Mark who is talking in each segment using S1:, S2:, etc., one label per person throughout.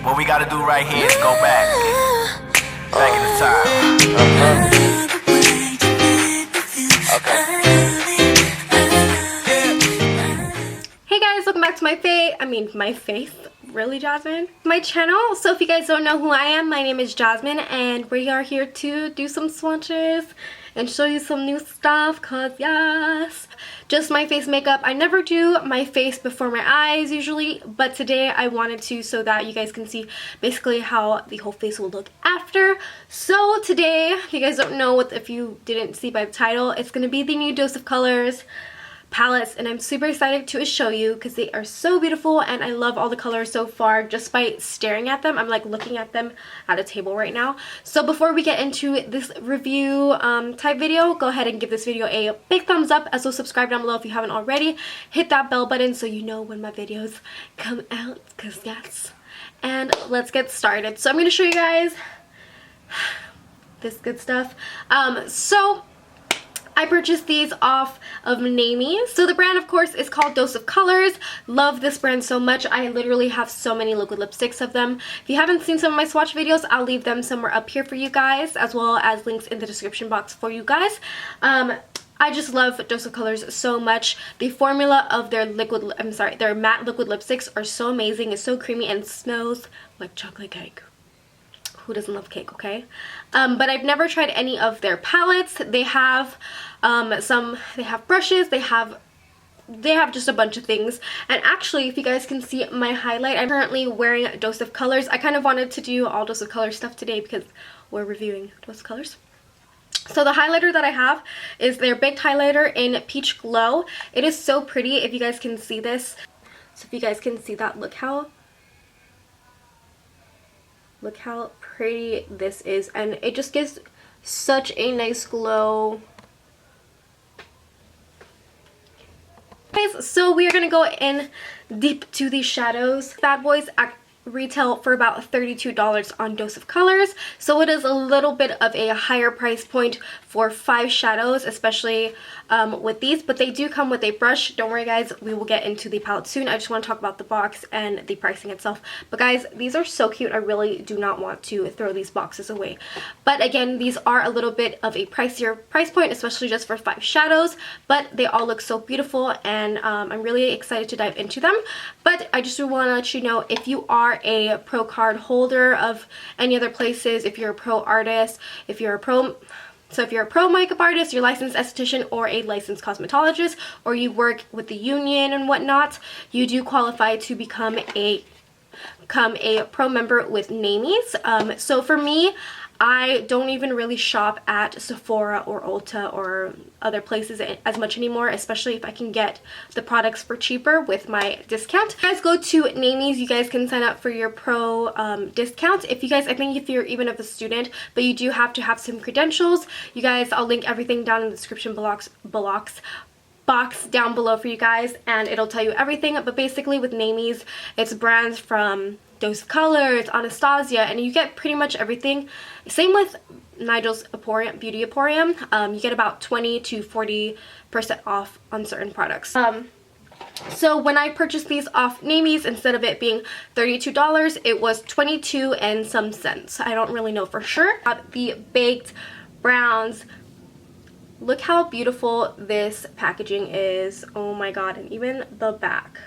S1: What we gotta do right here is go back in the time.
S2: Hey guys, welcome back to my face, really Jasmine? My channel. So if you guys don't know who I am, my name is Jasmine and we are here to do some swatches and show you some new stuff cause yes, just my face makeup. I never do my face before my eyes usually, but today I wanted to so that you guys can see basically how the whole face will look after. So today, if you guys don't know what, if you didn't see by the title, it's going to be the new Dose of Colors palettes, and I'm super excited to show you because they are so beautiful and I love all the colors so far just by staring at them. I'm like looking at them at a table right now. So before we get into this review type video, go ahead and give this video a big thumbs up, as well subscribe down below if you haven't already. Hit that bell button so you know when my videos come out, because yes. And let's get started. So I'm going to show you guys this good stuff. So I purchased these off of NEEWER. So the brand, of course, is called Dose of Colors. Love this brand so much. I literally have so many liquid lipsticks of them. If you haven't seen some of my swatch videos, I'll leave them somewhere up here for you guys, as well as links in the description box for you guys. I just love Dose of Colors so much. The formula of their their matte liquid lipsticks are so amazing. It's so creamy and smells like chocolate cake. Who doesn't love cake, okay? But I've never tried any of their palettes. They have they have brushes, they have just a bunch of things. And actually, if you guys can see my highlight, I'm currently wearing Dose of Colors. I kind of wanted to do all Dose of Colors stuff today because we're reviewing Dose of Colors. So the highlighter that I have is their Baked Highlighter in Peach Glow. It is so pretty if you guys can see this. So if you guys can see that, look how pretty this is, and it just gives such a nice glow. Guys, so we are gonna go in deep to these shadows. Bad boys retail for about $32 on Dose of Colors, so it is a little bit of a higher price point for 5 shadows, especially with these, but they do come with a brush. Don't worry guys, we will get into the palette soon. I just want to talk about the box and the pricing itself. But guys, these are so cute. I really do not want to throw these boxes away. But again, these are a little bit of a pricier price point, especially just for 5 shadows, but they all look so beautiful, and I'm really excited to dive into them. But I just want to let you know, if you are a pro card holder of any other places, if you're a pro artist, if you're a pro makeup artist, you're a licensed esthetician or a licensed cosmetologist, or you work with the union and whatnot, you do qualify to become a pro member with NEEWER. So for me, I don't even really shop at Sephora or Ulta or other places as much anymore, especially if I can get the products for cheaper with my discount. If you guys go to NEEWER, you guys can sign up for your pro discount. If you guys, I think if you're even a student, but you do have to have some credentials, you guys, I'll link everything down in the description box down below for you guys, and it'll tell you everything. But basically with NEEWER, it's brands from Dose of Colors, Anastasia, and you get pretty much everything. Same with Nigel's Beauty Emporium. You get about 20 to 40% off on certain products. So when I purchased these off NEEWER, instead of it being $32, it was 22 and some cents. I don't really know for sure. The baked browns. Look how beautiful this packaging is. Oh my god, and even the back.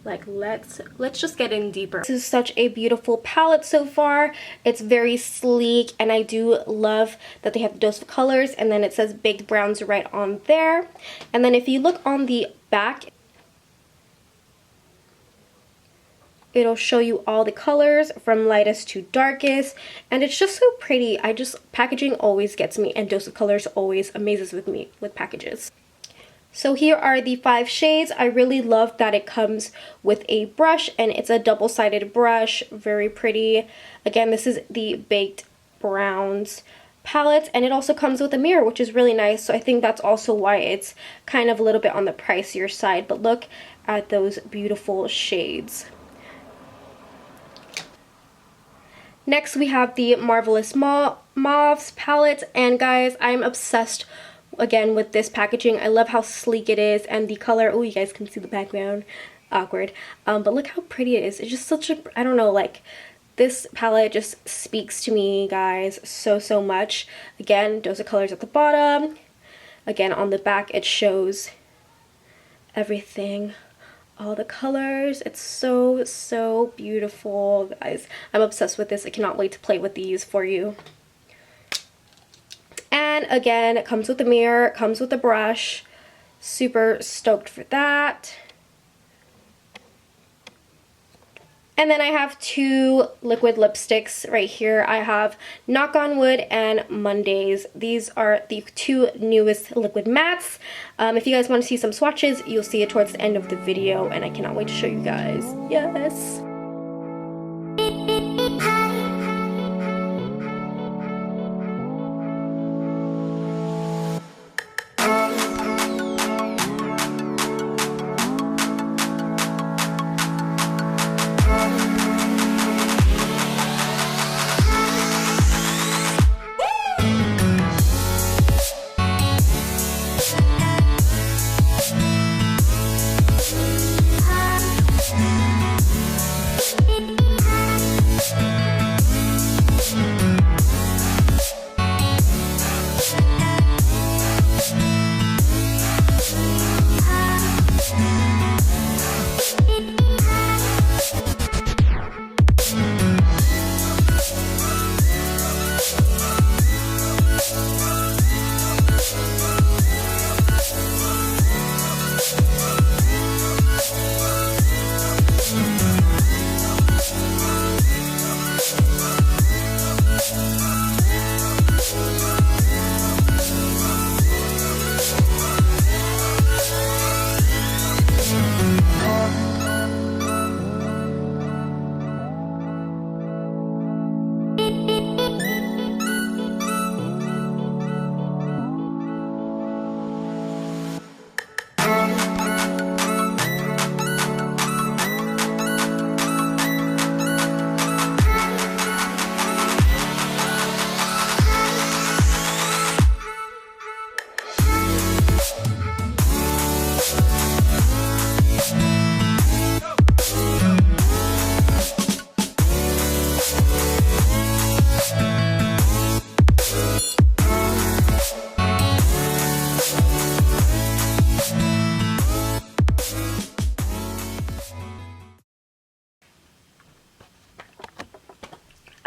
S2: Like, let's just get in deeper. This is such a beautiful palette so far. It's very sleek, and I do love that they have Dose of Colors, and then it says Baked Browns right on there. And then if you look on the back, it'll show you all the colors from lightest to darkest, and it's just so pretty. Packaging always gets me, and Dose of Colors always amazes with me with packages. So here are the 5 shades. I really love that it comes with a brush, and it's a double-sided brush. Very pretty. Again, this is the Baked Browns palette, and it also comes with a mirror, which is really nice. So I think that's also why it's kind of a little bit on the pricier side. But look at those beautiful shades. Next, we have the Marvelous Mauves palette, and guys, I'm obsessed again with this packaging. I love how sleek it is, and the color, oh, you guys can see the background. awkward. But look how pretty it is. It's just such a, I don't know, like, this palette just speaks to me, guys, so much. Again, those are colors at the bottom. Again, on the back, it shows everything, all the colors. It's so beautiful, guys. I'm obsessed with this. I cannot wait to play with these for you. And again, it comes with a mirror, it comes with a brush. Super stoked for that. And then I have two liquid lipsticks right here. I have Knock on Wood and MONDAZE. These are the two newest liquid mattes. If you guys want to see some swatches, you'll see it towards the end of the video, and I cannot wait to show you guys. Yes!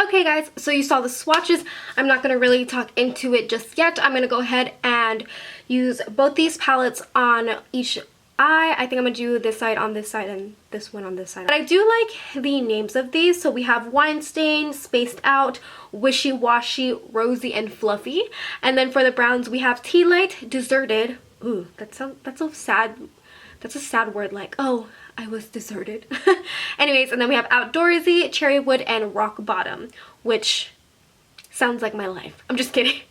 S2: Okay guys, so you saw the swatches. I'm not going to really talk into it just yet. I'm going to go ahead and use both these palettes on each eye. I think I'm going to do this side on this side and this one on this side. But I do like the names of these. So we have Wine Stain, Spaced Out, Wishy Washy, Rosy, and Fluffy. And then for the browns we have Tea Light, Deserted. Ooh, that's so sad. That's a sad word, like, oh, I was deserted. Anyways, and then we have Outdoorsy, Cherry Wood, and Rock Bottom, which sounds like my life. I'm just kidding.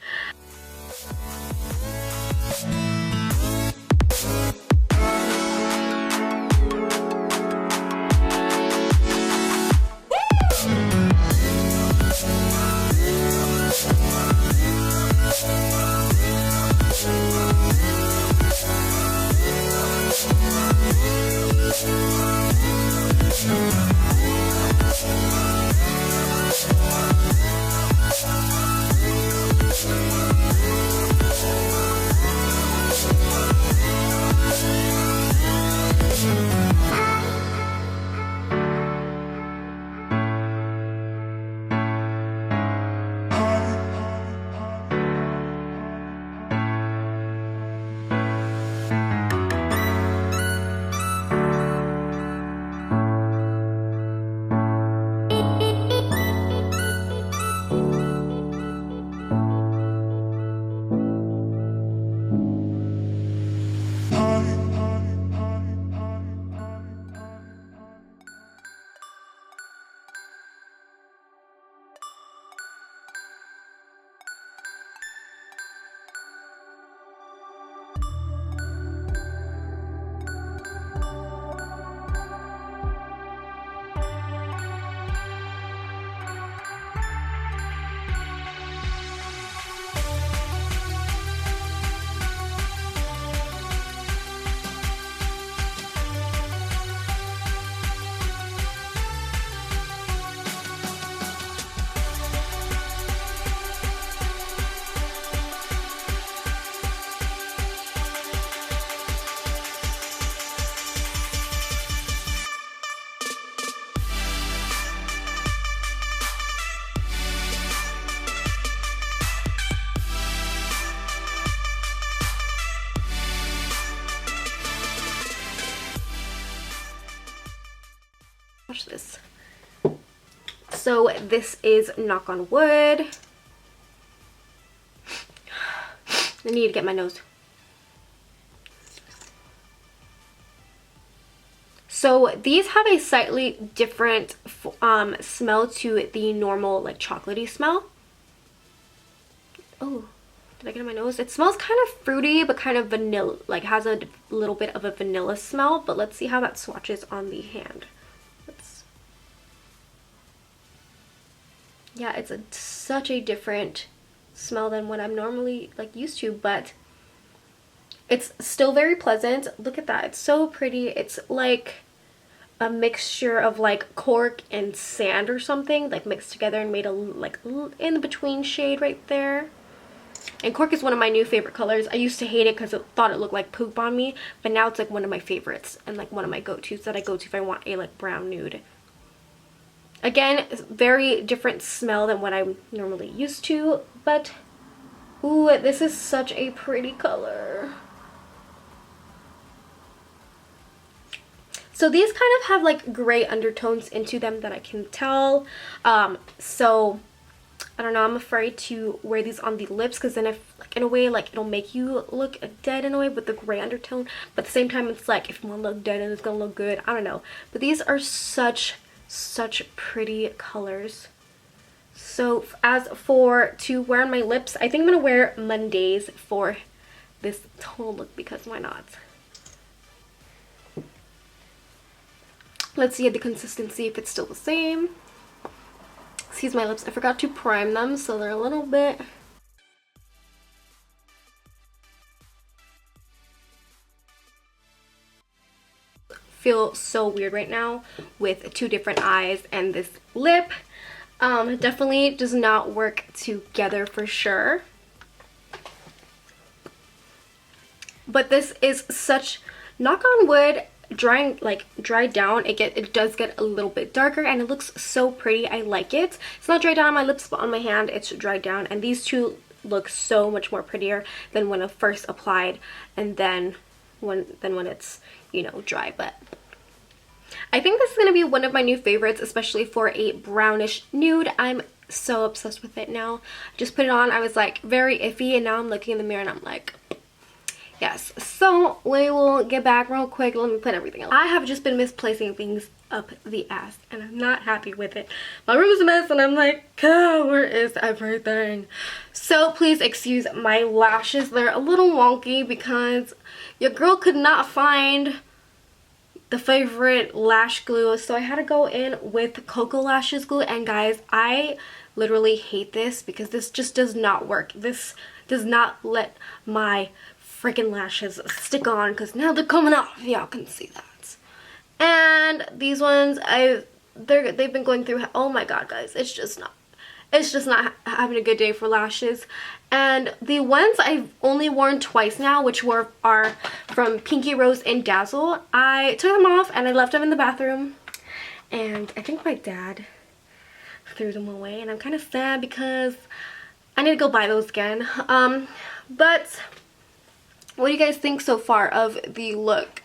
S2: swatch this. So this is Knock on Wood. I need to get my nose. So these have a slightly different smell to the normal like chocolatey smell. Oh, did I get on my nose? It smells kind of fruity but kind of vanilla, like has a little bit of a vanilla smell. But let's see how that swatches on the hand. Yeah, it's such a different smell than what I'm normally like used to, but it's still very pleasant. Look at that, it's so pretty. It's like a mixture of like cork and sand or something, like mixed together and made a like in between shade right there. And cork is one of my new favorite colors. I used to hate it because I thought it looked like poop on me, but now it's like one of my favorites and like one of my go-tos that I go to if I want a like brown nude. Again, very different smell than what I'm normally used to, but ooh, this is such a pretty color. So these kind of have like gray undertones into them that I can tell. So I don't know, I'm afraid to wear these on the lips because then if like in a way like it'll make you look dead in a way with the gray undertone, but at the same time it's like if you want to look dead and it's gonna look good, I don't know. But these are such pretty colors. So as for to wear on my lips, I think I'm gonna wear MONDAZE for this whole look because why not? Let's see the consistency, if it's still the same. Excuse my lips, I forgot to prime them, so they're a little bit feel so weird right now with two different eyes and this lip. Definitely does not work together for sure. But this is such, knock on wood, dried down, it does get a little bit darker and it looks so pretty. I like it. It's not dried down on my lips, but on my hand it's dried down, and these two look so much more prettier than when I first applied and then when it's, you know, dry. But I think this is going to be one of my new favorites, especially for a brownish nude. I'm so obsessed with it now. Just put it on, I was like very iffy, and now I'm looking in the mirror and I'm like, yes. So we will get back real quick. Let me put everything else. I have just been misplacing things up the ass and I'm not happy with it. My room is a mess and I'm like, oh, where is everything? So please excuse my lashes. They're a little wonky because your girl could not find the favorite lash glue, so I had to go in with Cocoa Lashes glue. And guys, I literally hate this because this just does not work. This does not let my freaking lashes stick on because now they're coming off. Y'all can see that. And these ones, they've been going through, oh my god guys, it's just not having a good day for lashes. And the ones I've only worn twice now, which are from Pinky Rose and Dazzle, I took them off and I left them in the bathroom, and I think my dad threw them away, and I'm kind of sad because I need to go buy those again. But what do you guys think so far of the look?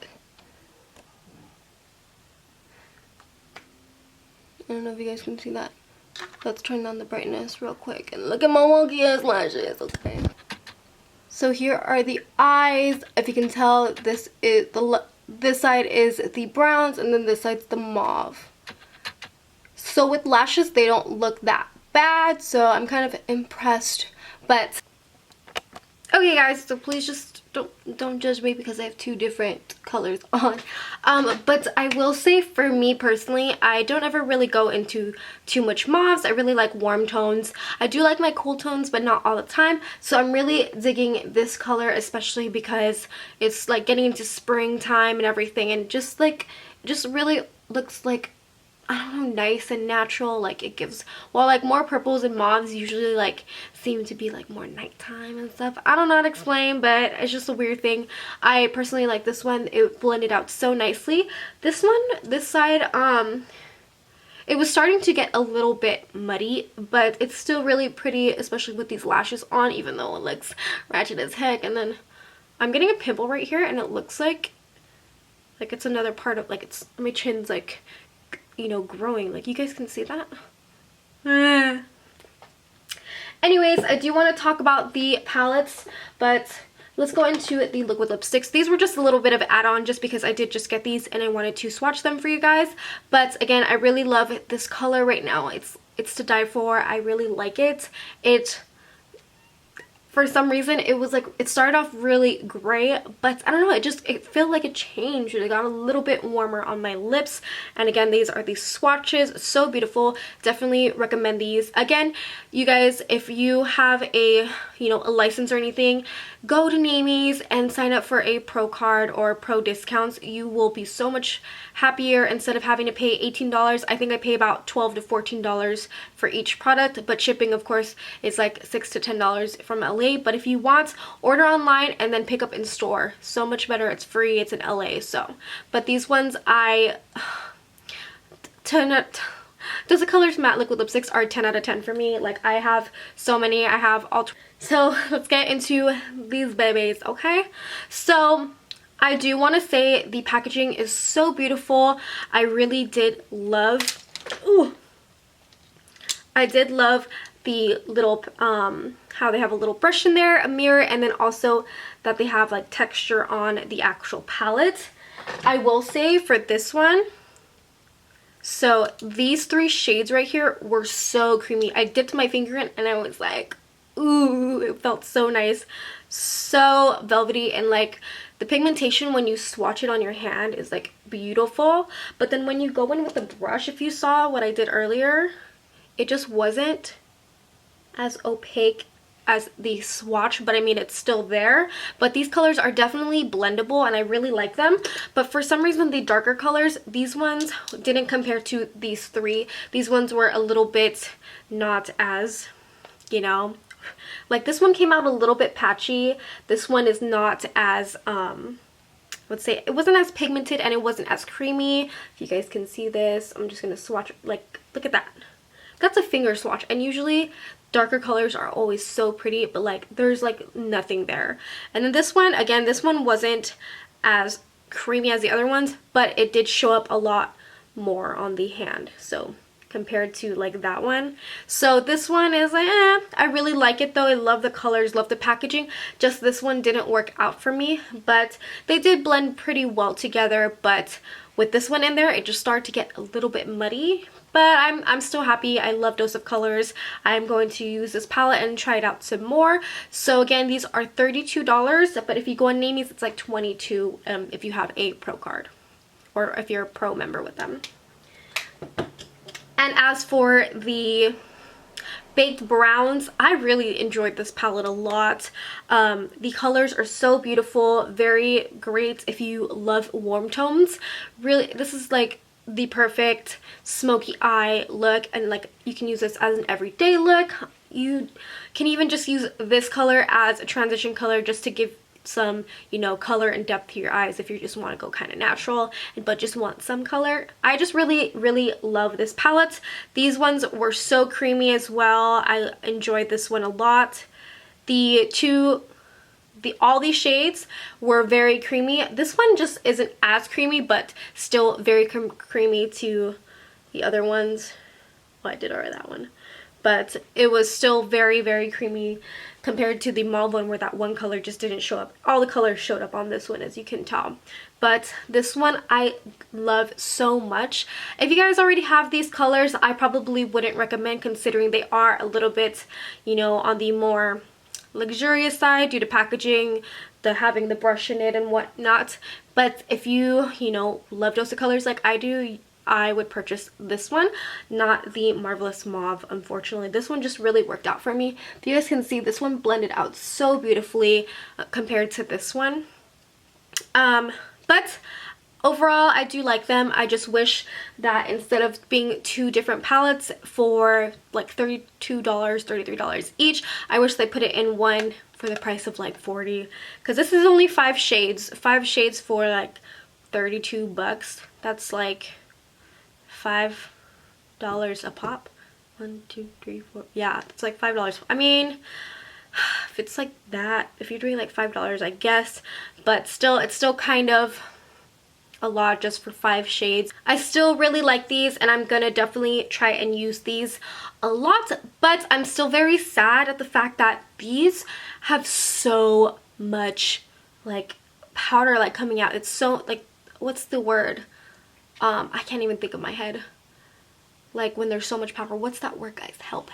S2: I don't know if you guys can see that. Let's turn down the brightness real quick and look at my wonky ass lashes. Okay, so here are the eyes. If you can tell, this side is the browns and then this side's the mauve. So with lashes they don't look that bad, so I'm kind of impressed. But okay guys, so please just don't judge me because I have two different colors on. But I will say, for me personally, I don't ever really go into too much mauves. I really like warm tones. I do like my cool tones, but not all the time. So I'm really digging this color, especially because it's like getting into springtime and everything, and just really looks like, I don't know, nice and natural. Like it gives, while like more purples and mauves usually like seem to be like more nighttime and stuff. I don't know how to explain, but it's just a weird thing. I personally like this one. It blended out so nicely. This one, this side, it was starting to get a little bit muddy, but it's still really pretty, especially with these lashes on, even though it looks ratchet as heck. And then I'm getting a pimple right here, and it looks like it's another part of, like, it's, my chin's like you know, growing. Like, you guys can see that. Anyways, I do want to talk about the palettes, but let's go into the liquid lipsticks. These were just a little bit of add-on just because I did just get these and I wanted to swatch them for you guys. But again, I really love this color right now. It's to die for. I really like it. For some reason, it was like, it started off really gray, but I don't know, it felt like it changed. It got a little bit warmer on my lips. And again, these are these swatches, so beautiful. Definitely recommend these. Again, you guys, if you have a, you know, a license or anything, go to NEEWER and sign up for a pro card or pro discounts. You will be so much happier. Instead of having to pay $18, I think I pay about $12 to $14 for each product, but shipping, of course, is like $6 to $10 from LA. But if you want, order online and then pick up in store. So much better. It's free. It's in LA. So, but these ones, Does Colors matte liquid lipsticks are 10 out of 10 for me. Like, I have so many. I have all. So let's get into these babies, okay? So I do want to say the packaging is so beautiful. I really did love, I did love the little, how they have a little brush in there, a mirror, and then also that they have like texture on the actual palette. I will say for this one, so these 3 shades right here were so creamy. I dipped my finger in and I was like, ooh, it felt so nice. So velvety, and like the pigmentation when you swatch it on your hand is like beautiful. But then when you go in with a brush, if you saw what I did earlier, it just wasn't as opaque as the swatch, but I mean, it's still there. But these colors are definitely blendable and I really like them. But for some reason, the darker colors, these ones didn't compare to these 3. These ones were a little bit not as, you know, like this one came out a little bit patchy. This one is not as, let's say, it wasn't as pigmented and it wasn't as creamy. If you guys can see this, I'm just gonna swatch, like, look at that. That's a finger swatch, and usually darker colors are always so pretty, but like there's like nothing there. And then this one, again, this one wasn't as creamy as the other ones, but it did show up a lot more on the hand, so compared to like that one. So this one is like, I really like it though. I love the colors, love the packaging. Just this one didn't work out for me, but they did blend pretty well together. But with this one in there, it just started to get a little bit muddy. But I'm still happy. I love Dose of Colors. I'm going to use this palette and try it out some more. So again, these are $32, but if you go on NEEWER, it's like $22 if you have a pro card or if you're a pro member with them. And as for the baked browns, I really enjoyed this palette a lot. The colors are so beautiful, very great if you love warm tones. Really, this is like the perfect smoky eye look, and like you can use this as an everyday look. You can even just use this color as a transition color just to give some, you know, color and depth to your eyes if you just want to go kind of natural but just want some color. I just really love this palette. These ones were so creamy as well. I enjoyed this one a lot. All these shades were very creamy. This one just isn't as creamy, but still very creamy to the other ones. Well, I did order that one, but it was still very creamy compared to the mauve one where that one color just didn't show up. All the colors showed up on this one, as you can tell. But this one I love so much. If you guys already have these colors, I probably wouldn't recommend, considering they are a little bit, you know, on the more luxurious side due to packaging, having the brush in it and whatnot. But if you know, love Dose of Colors like I do, I would purchase this one, not the Marvelous Mauve. Unfortunately, this one just really worked out for me. If you guys can see, this one blended out so beautifully compared to this one. But overall, I do like them. I just wish that instead of being 2 different palettes for like $32, $33 each, I wish they put it in one for the price of like $40, because this is only 5 shades. 5 shades for like $32. That's like $5 a pop. 1, 2, 3, 4. Yeah, it's like $5. I mean, if it's like that, if you're doing like $5, I guess, but still, it's still kind of a lot just for 5 shades. I still really like these, and I'm gonna definitely try and use these a lot, but I'm still very sad at the fact that these have so much like powder like coming out. It's so like, what's the word? I can't even think of my head. Like when there's so much powder, what's that word, guys? Help.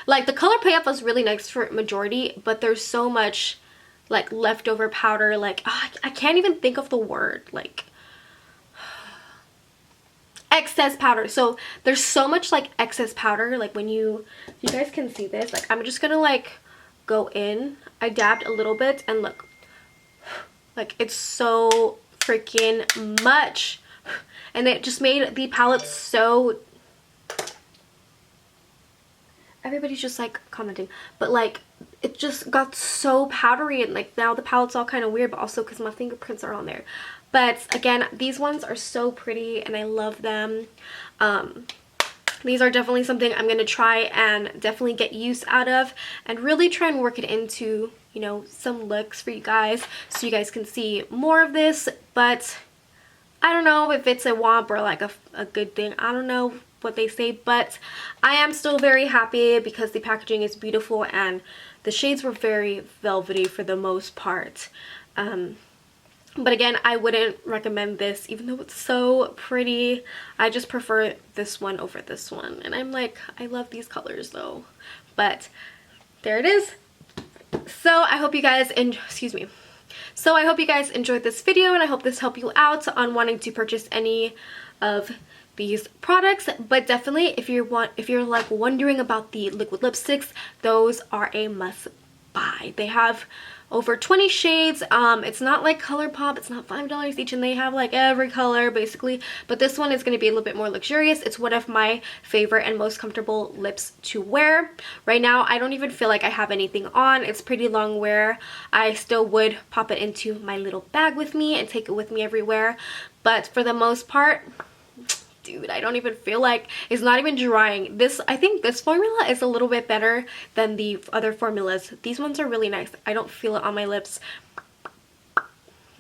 S2: Like the color payoff was really nice for majority, but there's so much like leftover powder, like I can't even think of the word, like excess powder. So there's so much like excess powder, like when you guys can see this, like I'm just gonna like go in. I dabbed a little bit and look, like it's so freaking much, and it just made the palette so, everybody's just like commenting, but like it just got so powdery, and like now the palette's all kind of weird, but also because my fingerprints are on there. But again, these ones are so pretty and I love them. These are definitely something I'm going to try and definitely get use out of, and really try and work it into, you know, some looks for you guys so you guys can see more of this. But I don't know if it's a womp or like a good thing. I don't know what they say, but I am still very happy because the packaging is beautiful and the shades were very velvety for the most part. But again, I wouldn't recommend this, even though it's so pretty. I just prefer this one over this one, and I'm like, I love these colors though. But there it is. So I hope you guys So I hope you guys enjoyed this video, and I hope this helped you out on wanting to purchase any of these products. But definitely, if you're like wondering about the liquid lipsticks, those are a must buy. They have over 20 shades. It's not like ColourPop, it's not $5 each, and they have like every color basically, but this one is going to be a little bit more luxurious. It's one of my favorite and most comfortable lips to wear. Right now I don't even feel like I have anything on. It's pretty long wear. I still would pop it into my little bag with me and take it with me everywhere, but for the most part, dude, I don't even feel like, it's not even drying. I think this formula is a little bit better than the other formulas. These ones are really nice. I don't feel it on my lips.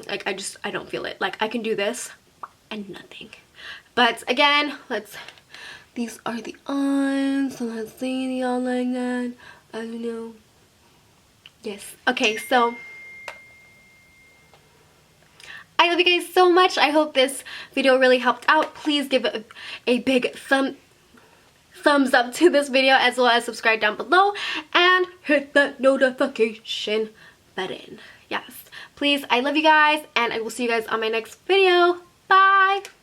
S2: Like I don't feel it. Like I can do this and nothing. But again, these are the ons. So let's see the on like that. I don't know. Yes. Okay, so I love you guys so much. I hope this video really helped out. Please give it a big thumbs up to this video, as well as subscribe down below and hit that notification button. Yes, please. I love you guys, and I will see you guys on my next video. Bye.